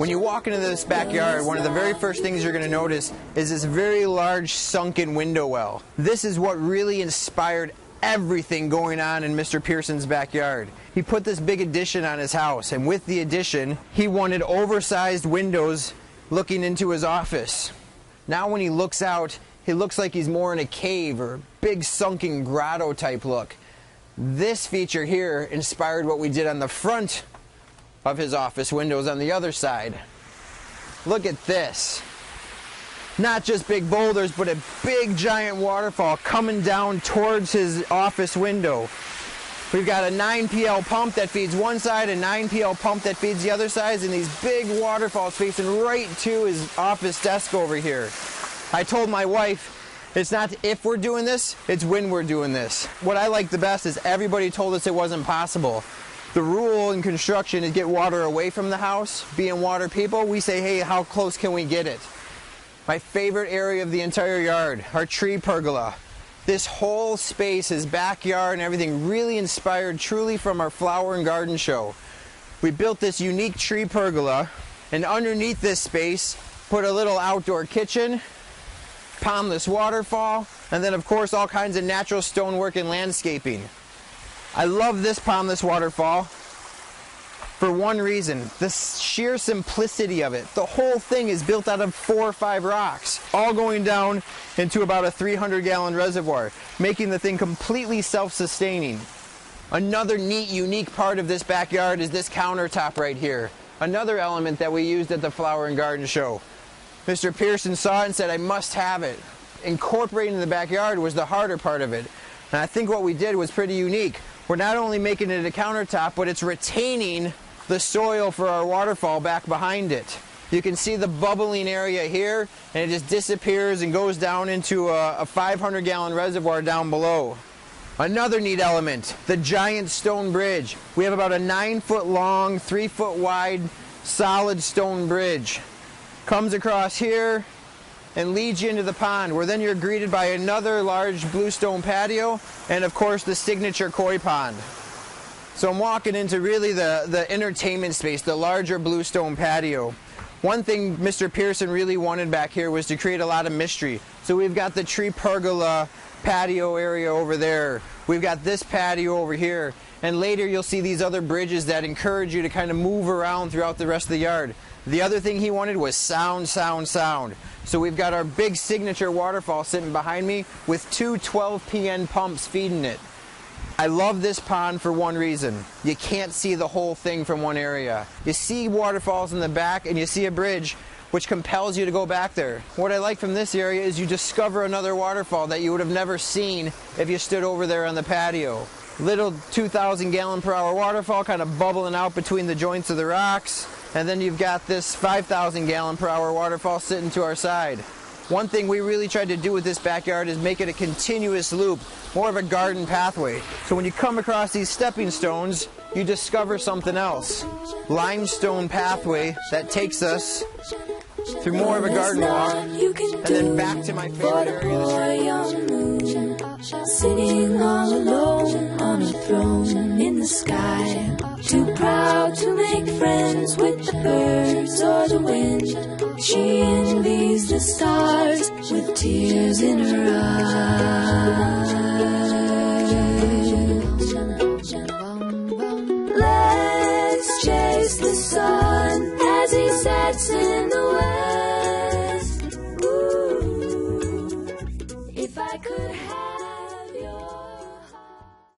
When you walk into this backyard, one of the very first things you're going to notice is this very large sunken window well. This is what really inspired everything going on in Mr. Pearson's backyard. He put this big addition on his house, and with the addition, he wanted oversized windows looking into his office. Now when he looks out, he looks like he's more in a cave or a big sunken grotto type look. This feature here inspired what we did on the front of his office windows on the other side. Look at this. Not just big boulders, but a big giant waterfall coming down towards his office window. We've got a 9 PL pump that feeds one side, a 9 PL pump that feeds the other side, and these big waterfalls facing right to his office desk over here. I told my wife, it's not if we're doing this, it's when we're doing this. What I like the best is everybody told us it wasn't possible. The rule in construction is get water away from the house. Being water people, we say, hey, how close can we get it? My favorite area of the entire yard, our tree pergola. This whole space, his backyard and everything, really inspired truly from our flower and garden show. We built this unique tree pergola, and underneath this space, put a little outdoor kitchen, pondless waterfall, and then of course all kinds of natural stonework and landscaping. I love this pondless waterfall for one reason, the sheer simplicity of it. The whole thing is built out of 4 or 5 rocks, all going down into about a 300-gallon reservoir, making the thing completely self-sustaining. Another neat, unique part of this backyard is this countertop right here. Another element that we used at the Flower and Garden Show. Mr. Pearson saw it and said, I must have it. Incorporating the backyard was the harder part of it. And I think what we did was pretty unique. We're not only making it a countertop, but it's retaining the soil for our waterfall back behind it. You can see the bubbling area here, and it just disappears and goes down into a 500-gallon reservoir down below. Another neat element, the giant stone bridge. We have about a 9-foot long, 3-foot wide, solid stone bridge. Comes across here and leads you into the pond, where then you're greeted by another large bluestone patio and of course the signature koi pond. So I'm walking into really the entertainment space, the larger bluestone patio. One thing Mr. Pearson really wanted back here was to create a lot of mystery. So we've got the tree pergola patio area over there. We've got this patio over here. And later you'll see these other bridges that encourage you to kind of move around throughout the rest of the yard. The other thing he wanted was sound, sound, sound. So we've got our big signature waterfall sitting behind me with 2 12 PN pumps feeding it. I love this pond for one reason. You can't see the whole thing from one area. You see waterfalls in the back and you see a bridge which compels you to go back there. What I like from this area is you discover another waterfall that you would have never seen if you stood over there on the patio. Little 2,000 gallon per hour waterfall kind of bubbling out between the joints of the rocks. And then you've got this 5,000 gallon per hour waterfall sitting to our side. One thing we really tried to do with this backyard is make it a continuous loop, more of a garden pathway. So when you come across these stepping stones, you discover something else. Limestone pathway that takes us through more of a garden walk, and then back to my favorite area, sitting all alone on a throne in the sky, too proud to make friends with the birds or the wind. She envies the stars with tears in her eyes. Let's chase the sun.